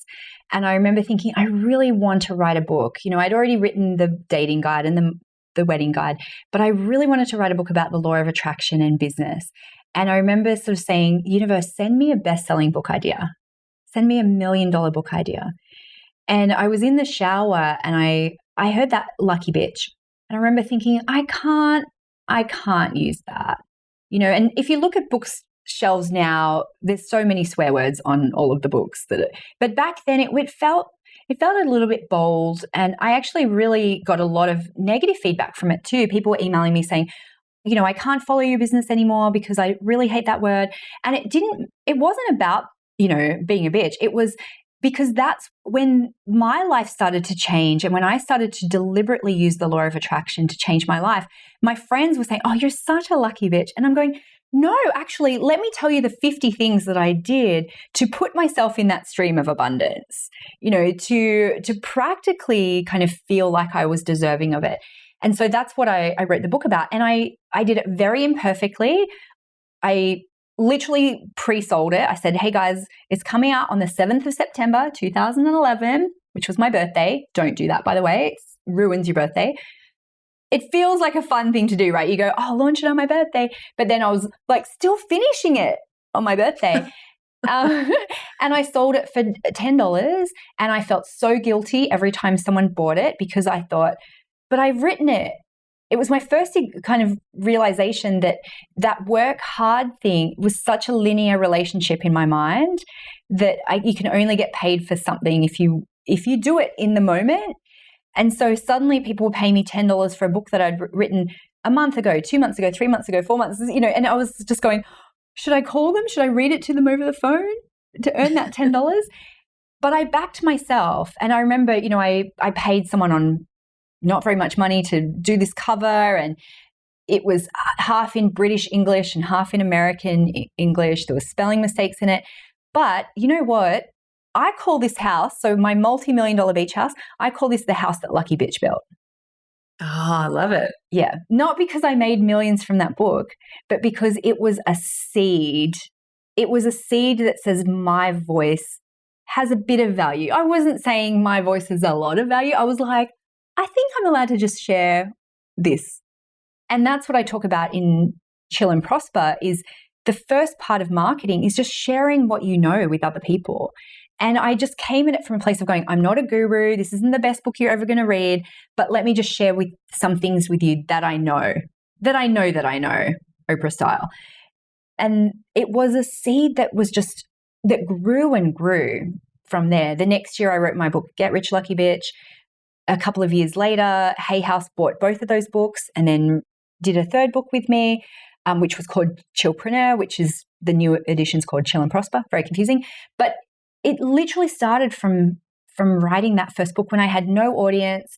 And I remember thinking, I really want to write a book. You know, I'd already written the dating guide and the wedding guide, but I really wanted to write a book about the law of attraction and business. And I remember sort of saying, universe, send me a best-selling book idea. Send me $1 million book idea. And I was in the shower and I heard that lucky bitch. And I remember thinking, I can't use that. You know, and if you look at bookshelves now, there's so many swear words on all of the books but back then it felt a little bit bold, and I actually really got a lot of negative feedback from it too. People were emailing me saying, you know, I can't follow your business anymore because I really hate that word. And it wasn't about, you know, being a bitch. It was because that's when my life started to change. And when I started to deliberately use the law of attraction to change my life, my friends were saying, oh, you're such a lucky bitch. And I'm going, no, actually, let me tell you the 50 things that I did to put myself in that stream of abundance, to practically kind of feel like I was deserving of it. And so that's what I wrote the book about. And I did it very imperfectly. I literally pre-sold it. I said, hey guys, it's coming out on the 7th of September, 2011, which was my birthday. Don't do that, by the way. It ruins your birthday. It feels like a fun thing to do, right? You go, oh, launch it on my birthday. But then I was like still finishing it on my birthday. And I sold it for $10. And I felt so guilty every time someone bought it because I thought, but I've written it. It was my first kind of realization that work hard thing was such a linear relationship in my mind that you can only get paid for something if you do it in the moment. And so suddenly people were paying me $10 for a book that I'd written a month ago, 2 months ago, 3 months ago, 4 months, and I was just going, should I call them? Should I read it to them over the phone to earn that $10? But I backed myself. And I remember, I paid someone on not very much money to do this cover, and it was half in British English and half in American English. There were spelling mistakes in it. But you know what? I call this house, so my multi-million-dollar beach house, I call this the house that Lucky Bitch built.
Oh, I love it.
Yeah. Not because I made millions from that book, but because it was a seed. It was a seed that says my voice has a bit of value. I wasn't saying my voice has a lot of value. I was like, I think I'm allowed to just share this. And that's what I talk about in Chill and Prosper is the first part of marketing is just sharing what you know with other people. And I just came at it from a place of going, I'm not a guru. This isn't the best book you're ever going to read, but let me just share with some things with you that I know, Oprah style. And it was a seed that grew and grew from there. The next year I wrote my book, Get Rich Lucky Bitch. A couple of years later, Hay House bought both of those books and then did a third book with me, which was called Chillpreneur, which is the new edition's called Chill and Prosper. Very confusing. But it literally started from writing that first book when I had no audience,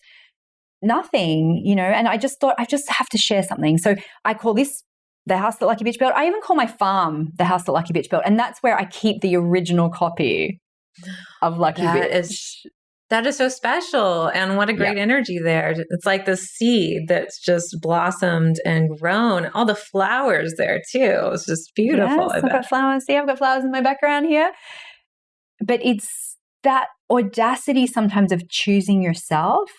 nothing, and I just thought I just have to share something. So I call this the house that Lucky Bitch built. I even call my farm the house that Lucky Bitch built. And that's where I keep the original copy of Lucky Bitch.
That is so special. And what a great energy there. It's like the seed that's just blossomed and grown. All the flowers there too. It's just beautiful.
Yes, I've got flowers. See, I've got flowers in my background here. But it's that audacity sometimes of choosing yourself,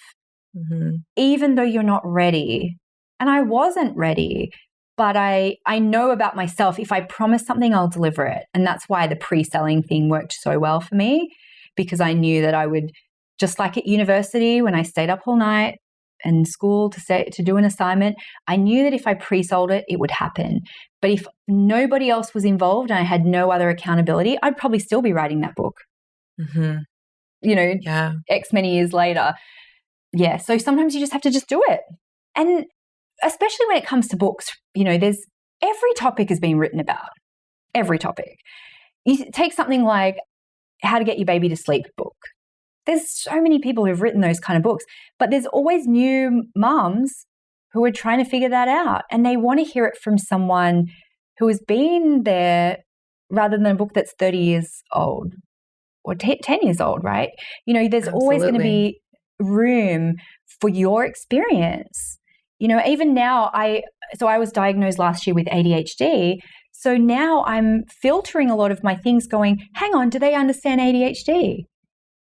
even though you're not ready. And I wasn't ready, but I know about myself. If I promise something, I'll deliver it. And that's why the pre-selling thing worked so well for me, because I knew that I would, just like at university when I stayed up all night and school to do an assignment, I knew that if I pre-sold it, it would happen. But if nobody else was involved and I had no other accountability, I'd probably still be writing that book. X many years later. Yeah. So sometimes you just have to just do it. And especially when it comes to books, there's every topic is being written about. Every topic. You take something like How to Get Your Baby to Sleep book. There's so many people who've written those kind of books, but there's always new mums who are trying to figure that out. And they want to hear it from someone who has been there rather than a book that's 30 years old or 10 years old, right? There's always going to be room for your experience. Even now, I was diagnosed last year with ADHD. So now I'm filtering a lot of my things going, hang on, do they understand ADHD?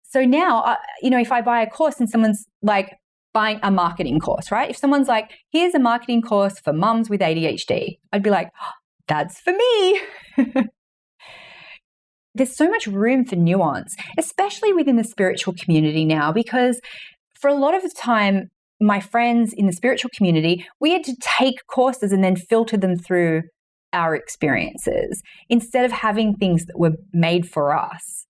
So now, if I buy a course and someone's like buying a marketing course, right? If someone's like, here's a marketing course for mums with ADHD, I'd be like, oh, that's for me. There's so much room for nuance, especially within the spiritual community now, because for a lot of the time, my friends in the spiritual community, we had to take courses and then filter them through our experiences instead of having things that were made for us.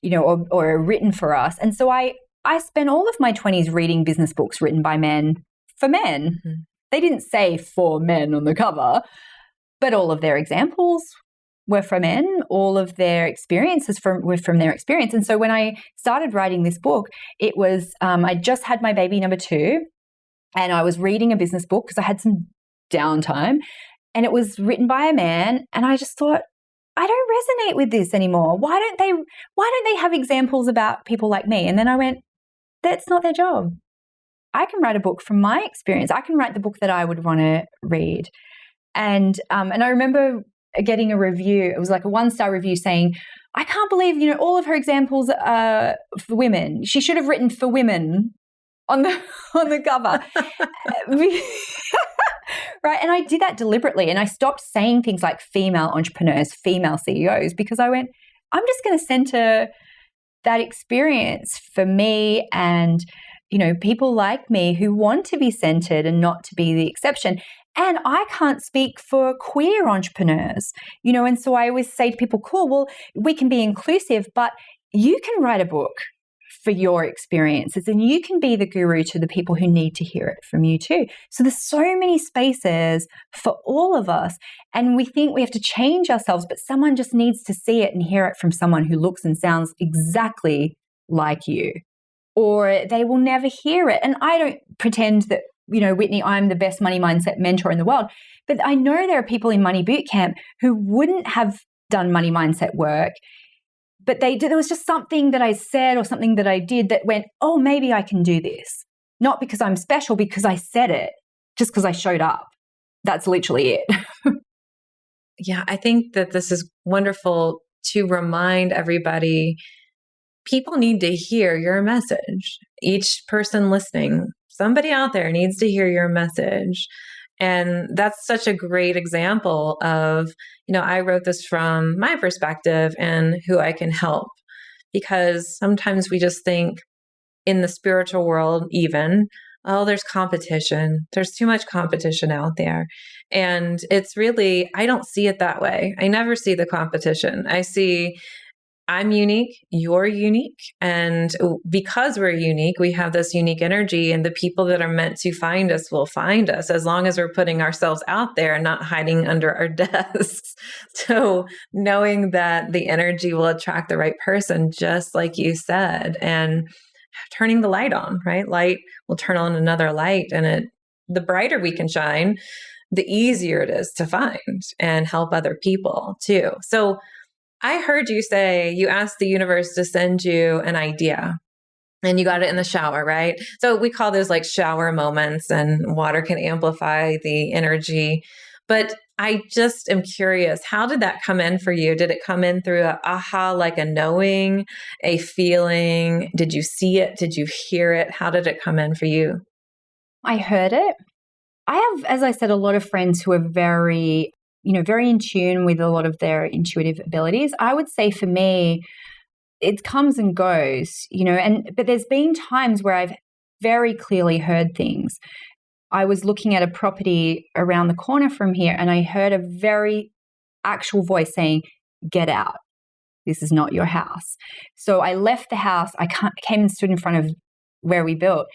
Or written for us. And so I spent all of my 20s reading business books written by men for men. They didn't say for men on the cover, but all of their examples were for men. All of their experiences were from their experience. And so when I started writing this book, it was, I just had my baby number 2 and I was reading a business book because I had some downtime, and it was written by a man. And I just thought, I don't resonate with this anymore. Why don't they have examples about people like me? And then I went, that's not their job. I can write a book from my experience. I can write the book that I would want to read. And I remember getting a review. It was like a 1-star review saying, I can't believe, all of her examples are for women. She should have written for women on the cover. Right. And I did that deliberately. And I stopped saying things like female entrepreneurs, female CEOs, because I went, I'm just going to center that experience for me and, people like me who want to be centered and not to be the exception. And I can't speak for queer entrepreneurs, and so I always say to people, cool, well, we can be inclusive, but you can write a book for your experiences and you can be the guru to the people who need to hear it from you too. So there's so many spaces for all of us, and we think we have to change ourselves, but someone just needs to see it and hear it from someone who looks and sounds exactly like you, or they will never hear it. And I don't pretend that, Whitney, I'm the best money mindset mentor in the world, but I know there are people in Money Bootcamp who wouldn't have done money mindset work, but there was just something that I said or something that I did that went, oh, maybe I can do this. Not because I'm special, because I said it, just because I showed up. That's literally it.
Yeah, I think that this is wonderful to remind everybody, people need to hear your message. Each person listening, somebody out there needs to hear your message. And that's such a great example of, I wrote this from my perspective and who I can help. Because sometimes we just think in the spiritual world, even, oh, there's competition. There's too much competition out there. And it's really, I don't see it that way. I never see the competition. I see, I'm unique, you're unique. And because we're unique, we have this unique energy, and the people that are meant to find us will find us, as long as we're putting ourselves out there and not hiding under our desks. So knowing that the energy will attract the right person, just like you said, and turning the light on, right? Light will turn on another light, and the brighter we can shine, the easier it is to find and help other people too. So I heard you say you asked the universe to send you an idea and you got it in the shower, right? So we call those like shower moments, and water can amplify the energy. But I just am curious, how did that come in for you? Did it come in through a aha, like a knowing, a feeling? Did you see it? Did you hear it? How did it come in for you?
I heard it. I have, as I said, a lot of friends who are very in tune with a lot of their intuitive abilities. I would say for me, it comes and goes, but there's been times where I've very clearly heard things. I was looking at a property around the corner from here, and I heard a very actual voice saying, get out. This is not your house. So I left the house. I came and stood in front of where we built,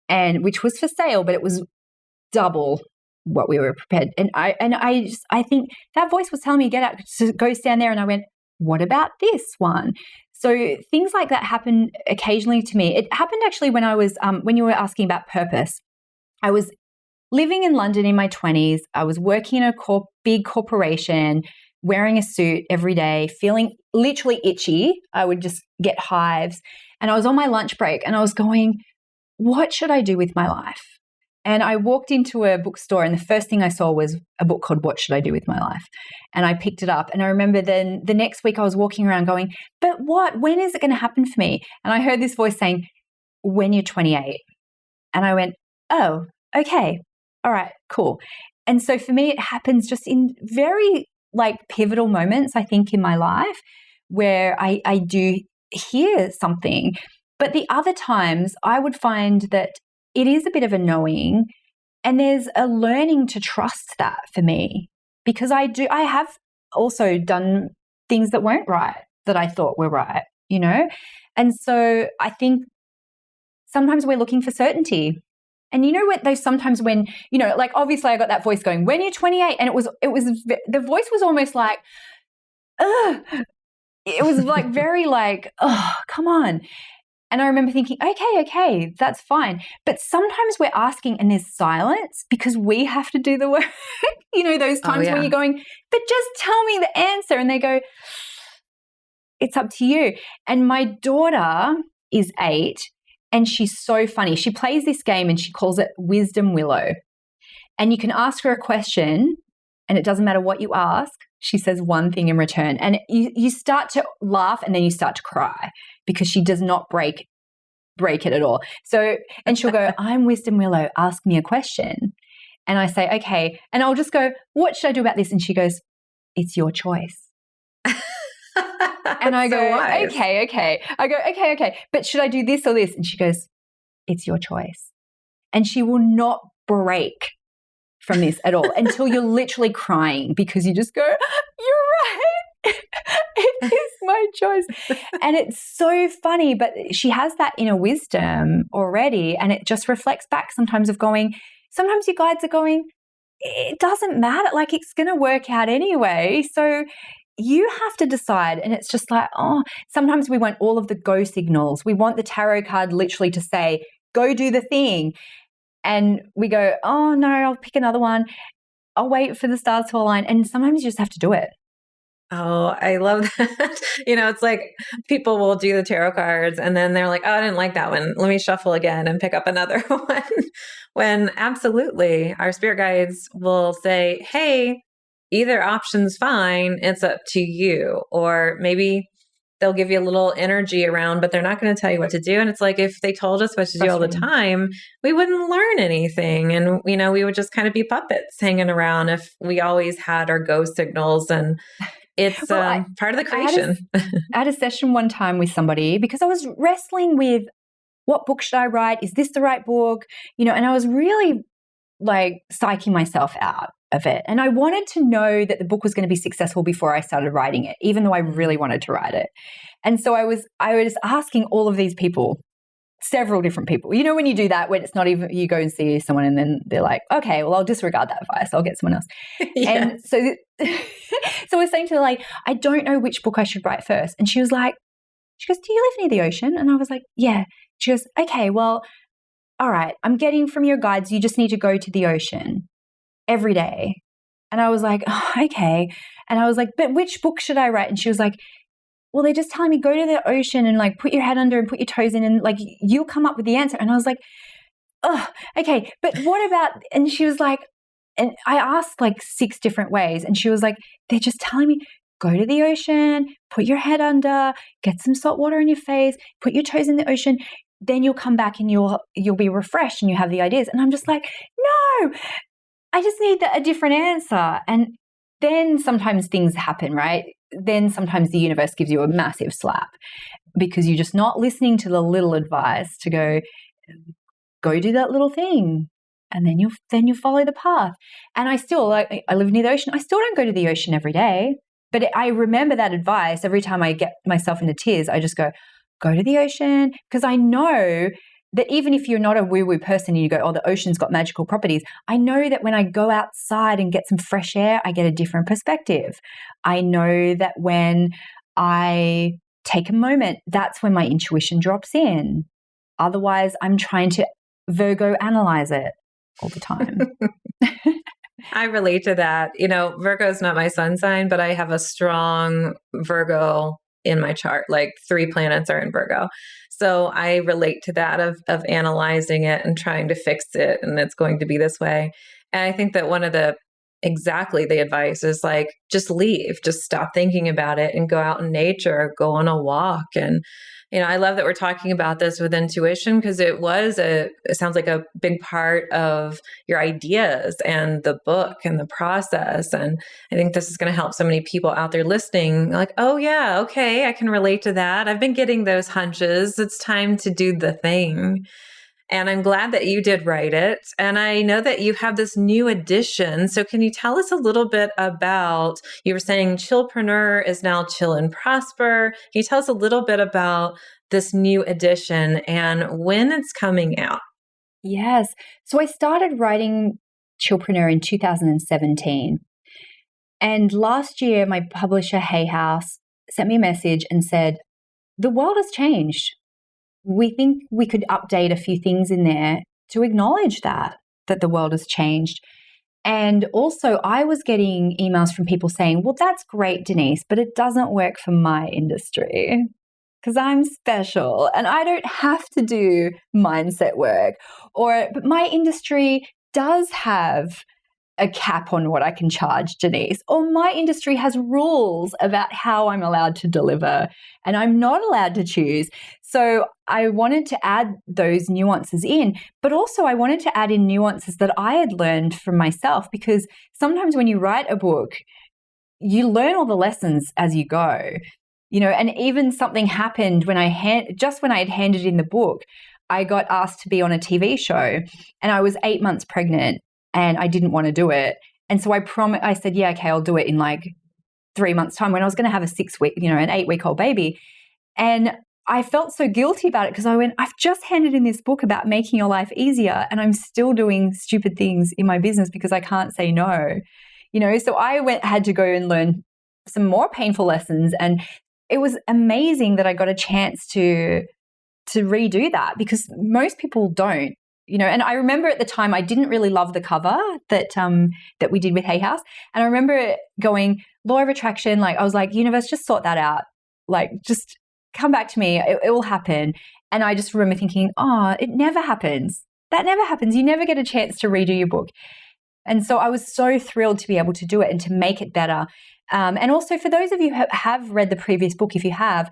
and which was for sale, but it was double what we were prepared. And I think that voice was telling me, get out, so go stand there. And I went, what about this one? So things like that happen occasionally to me. It happened actually when I was, when you were asking about purpose. I was living in London in my 20s. I was working in a big corporation, wearing a suit every day, feeling literally itchy. I would just get hives. And I was on my lunch break and I was going, what should I do with my life? And I walked into a bookstore, and the first thing I saw was a book called What Should I Do With My Life? And I picked it up. And I remember then the next week I was walking around going, but what? When is it going to happen for me? And I heard this voice saying, when you're 28. And I went, oh, okay. All right, cool. And so for me, it happens just in very pivotal moments, I think, in my life where I do hear something. But the other times I would find that it is a bit of a knowing, and there's a learning to trust that for me, because I have also done things that weren't right that I thought were right, And so I think sometimes we're looking for certainty. And sometimes when, obviously I got that voice going, when you're 28, and it was the voice was almost like, ugh. It was like very like, oh, come on. And I remember thinking, okay, that's fine. But sometimes we're asking and there's silence because we have to do the work. Those
Oh,
times when
yeah.
you're going, but just tell me the answer. And they go, it's up to you. And my daughter is 8 and she's so funny. She plays this game and she calls it Wisdom Willow. And you can ask her a question and it doesn't matter what you ask. She says one thing in return. And you start to laugh and then you start to cry because she does not break it at all. So, and she'll go, I'm Wisdom Willow, ask me a question. And I say, okay. And I'll just go, what should I do about this? And she goes, it's your choice. And I go,
so
okay. I go, okay. But should I do this or this? And she goes, it's your choice. And she will not break from this at all until you're literally crying because you just go, you're right. It is my choice. And it's so funny, but she has that inner wisdom already. And it just reflects back sometimes sometimes your guides are going, it doesn't matter. Like it's going to work out anyway. So you have to decide. And it's just like, sometimes we want all of the go signals. We want the tarot card literally to say, go do the thing. And we go, oh no, I'll pick another one. I'll wait for the stars to align. And sometimes you just have to do it.
Oh, I love that. It's like people will do the tarot cards and then they're like, oh, I didn't like that one. Let me shuffle again and pick up another one. When absolutely our spirit guides will say, hey, either option's fine. It's up to you. Or maybe they'll give you a little energy around, but they're not going to tell you what to do. And it's like, if they told us what to do all the time, we wouldn't learn anything. And, we would just kind of be puppets hanging around if we always had our go signals. And it's part of the creation.
I had a session one time with somebody because I was wrestling with what book should I write? Is this the right book? And I was really like psyching myself out of it. And I wanted to know that the book was going to be successful before I started writing it, even though I really wanted to write it. And so I was asking all of these people, several different people. When you do that, when it's not even, you go and see someone and then they're like, okay, well, I'll disregard that advice. I'll get someone else. Yes. And so I was saying to her, like, I don't know which book I should write first. And she goes, do you live near the ocean? And I was like, yeah. She goes, okay, well, all right, I'm getting from your guides, you just need to go to the ocean every day. And I was like, oh, okay. And I was like, but which book should I write? And she was like, well, they're just telling me go to the ocean and like put your head under and put your toes in and like you'll come up with the answer. And I was like, oh, okay. But what about, and she was like, and I asked like 6 different ways and she was like, they're just telling me go to the ocean, put your head under, get some salt water in your face, put your toes in the ocean. Then you'll come back and you'll be refreshed and you have the ideas. And I'm just like, no, I just need a different answer. And then sometimes things happen, right? Then sometimes the universe gives you a massive slap because you're just not listening to the little advice to go do that little thing. And then you follow the path. And I still, like, I live near the ocean. I still don't go to the ocean every day, but I remember that advice. Every time I get myself into tears, I just go to the ocean, because I know that even if you're not a woo-woo person and you go, oh, the ocean's got magical properties, I know that when I go outside and get some fresh air, I get a different perspective. I know that when I take a moment, that's when my intuition drops in. Otherwise, I'm trying to Virgo analyze it all the time.
I relate to that. Virgo is not my sun sign, but I have a strong Virgo in my chart. Like 3 planets are in Virgo. So I relate to that of analyzing it and trying to fix it. And it's going to be this way. And I think that one of the advice is like, just leave, just stop thinking about it and go out in nature, go on a walk. And, I love that we're talking about this with intuition because it sounds like a big part of your ideas and the book and the process. And I think this is going to help so many people out there listening, like, oh yeah, okay, I can relate to that. I've been getting those hunches. It's time to do the thing. And I'm glad that you did write it. And I know that you have this new edition. So can you tell us a little bit about, you were saying Chillpreneur is now Chill and Prosper. Can you tell us a little bit about this new edition and when it's coming out?
Yes. So I started writing Chillpreneur in 2017. And last year, my publisher, Hay House, sent me a message and said, the world has changed. We think we could update a few things in there to acknowledge that the world has changed. And also, I was getting emails from people saying, well, that's great, Denise, but it doesn't work for my industry because I'm special and I don't have to do mindset work. But my industry does have a cap on what I can charge, Denise. Or my industry has rules about how I'm allowed to deliver and I'm not allowed to choose. So I wanted to add those nuances in, but also I wanted to add in nuances that I had learned from myself, because sometimes when you write a book, you learn all the lessons as you go, and even something happened when just when I had handed in the book, I got asked to be on a TV show and I was 8 months pregnant. And I didn't want to do it. And so I said, yeah, okay, I'll do it in like 3 months' time, when I was going to have a 6-week, an 8-week-old baby. And I felt so guilty about it because I went, I've just handed in this book about making your life easier and I'm still doing stupid things in my business because I can't say no. So I had to go and learn some more painful lessons. And it was amazing that I got a chance to redo that, because most people don't. And I remember at the time I didn't really love the cover that we did with Hay House. And I remember going, law of attraction, I was like, universe, just sort that out. Just come back to me. It will happen. And I just remember thinking, it never happens. That never happens. You never get a chance to redo your book. And so I was so thrilled to be able to do it and to make it better. And also for those of you who have read the previous book, if you have,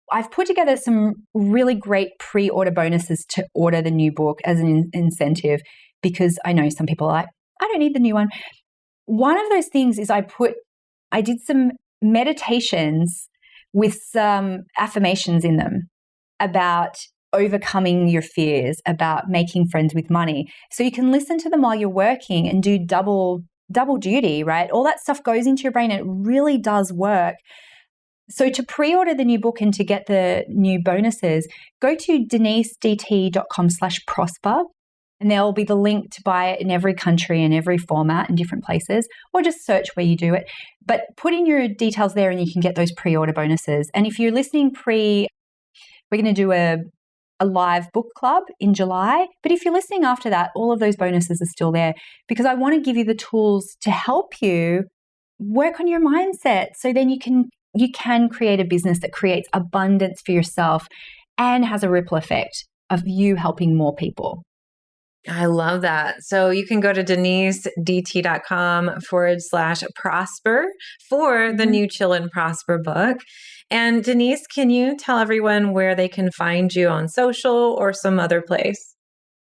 I've put together some really great pre-order bonuses to order the new book as an incentive, because I know some people are like, I don't need the new one. One of those things is I did some meditations with some affirmations in them about overcoming your fears, about making friends with money. So you can listen to them while you're working and do double duty, right? All that stuff goes into your brain and it really does work. So to pre-order the new book and to get the new bonuses, go to denisedt.com/prosper, and there'll be the link to buy it in every country and every format in different places, or just search where you do it. But put in your details there and you can get those pre-order bonuses. And if you're listening we're going to do a live book club in July. But if you're listening after that, all of those bonuses are still there, because I want to give you the tools to help you work on your mindset, so then you can create a business that creates abundance for yourself and has a ripple effect of you helping more people.
I love that. So you can go to denisedt.com/prosper for the new Chill and Prosper book. And Denise, can you tell everyone where they can find you on social or some other place?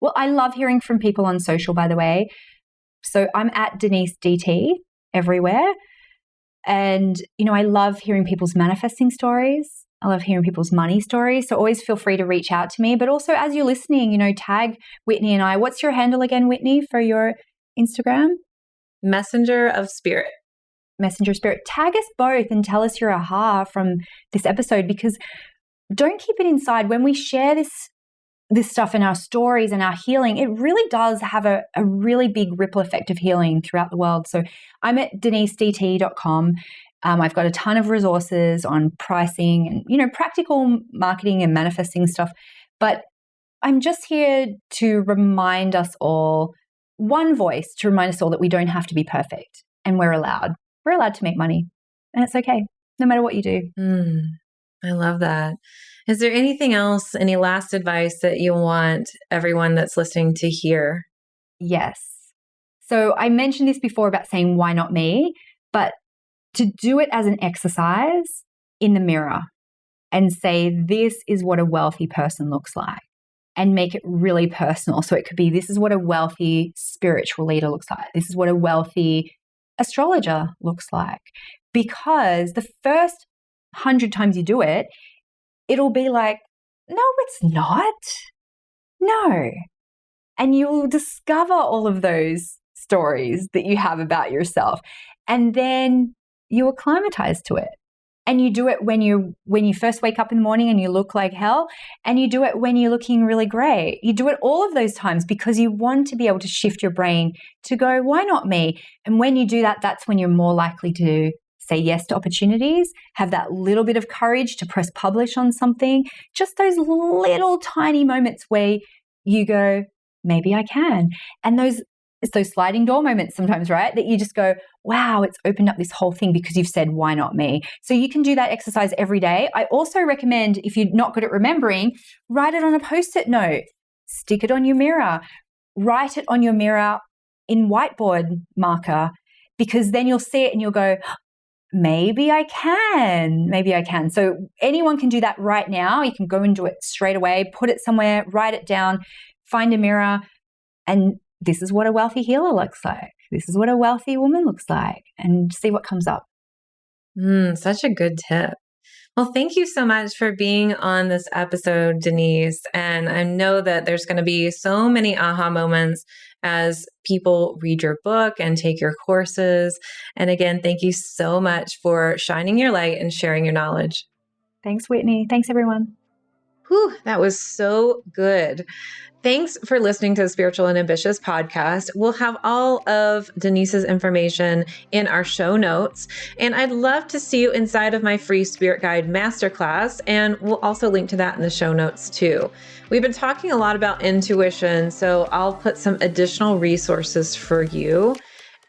Well, I love hearing from people on social, by the way. So I'm at Denise DT everywhere. And, I love hearing people's manifesting stories. I love hearing people's money stories. So always feel free to reach out to me. But also, as you're listening, tag Whitney and I. What's your handle again, Whitney, for your Instagram?
Messenger of Spirit.
Messenger of Spirit. Tag us both and tell us your aha from this episode, because don't keep it inside. When we share this stuff in our stories and our healing, it really does have a really big ripple effect of healing throughout the world. So I'm at denisedt.com. I've got a ton of resources on pricing and, practical marketing and manifesting stuff. But I'm just here to remind us all, one voice to remind us all that we don't have to be perfect, and we're allowed. We're allowed to make money, and it's okay, no matter what you do.
I love that. Is there anything else, any last advice that you want everyone that's listening to hear?
Yes. So I mentioned this before about saying, why not me? But to do it as an exercise in the mirror and say, this is what a wealthy person looks like, and make it really personal. So it could be, this is what a wealthy spiritual leader looks like. This is what a wealthy astrologer looks like. Because the first 100 times you do it, it'll be like, no, it's not. No. And you'll discover all of those stories that you have about yourself. And then you acclimatize to it. And you do it when you first wake up in the morning and you look like hell, and you do it when you're looking really great. You do it all of those times because you want to be able to shift your brain to go, why not me? And when you do that, that's when you're more likely to say yes to opportunities, have that little bit of courage to press publish on something. Just those little tiny moments where you go, maybe I can. And it's those sliding door moments sometimes, right? That you just go, wow, it's opened up this whole thing because you've said, why not me? So you can do that exercise every day. I also recommend, if you're not good at remembering, write it on a Post-it note, stick it on your mirror, write it on your mirror in whiteboard marker, because then you'll see it and you'll go, maybe I can. Maybe I can. So anyone can do that right now. You can go and do it straight away, put it somewhere, write it down, find a mirror, and this is what a wealthy healer looks like. This is what a wealthy woman looks like, and see what comes up.
Such a good tip. Well, thank you so much for being on this episode, Denise. And I know that there's going to be so many aha moments as people read your book and take your courses. And again, thank you so much for shining your light and sharing your knowledge.
Thanks, Whitney. Thanks, everyone.
Whew, that was so good. Thanks for listening to the Spiritual and Ambitious podcast. We'll have all of Denise's information in our show notes. And I'd love to see you inside of my free Spirit Guide Masterclass. And we'll also link to that in the show notes too. We've been talking a lot about intuition, so I'll put some additional resources for you.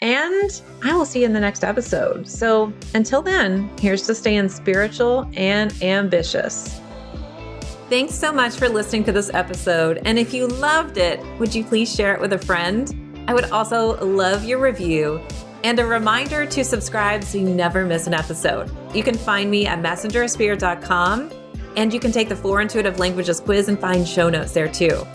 And I will see you in the next episode. So until then, here's to staying spiritual and ambitious. Thanks so much for listening to this episode. And if you loved it, would you please share it with a friend? I would also love your review and a reminder to subscribe so you never miss an episode. You can find me at messengerofspirit.com, and you can take the 4 Intuitive Languages quiz and find show notes there too.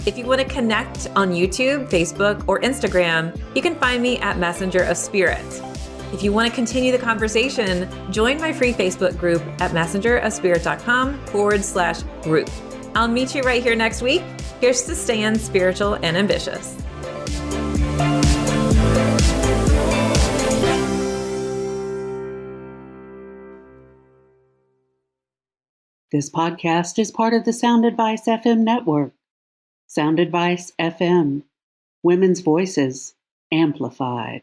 If you want to connect on YouTube, Facebook, or Instagram, you can find me at Messenger of Spirit. If you want to continue the conversation, join my free Facebook group at messengerofspirit.com/group. I'll meet you right here next week. Here's to staying spiritual and ambitious.
This podcast is part of the Sound Advice FM network. Sound Advice FM. Women's voices amplified.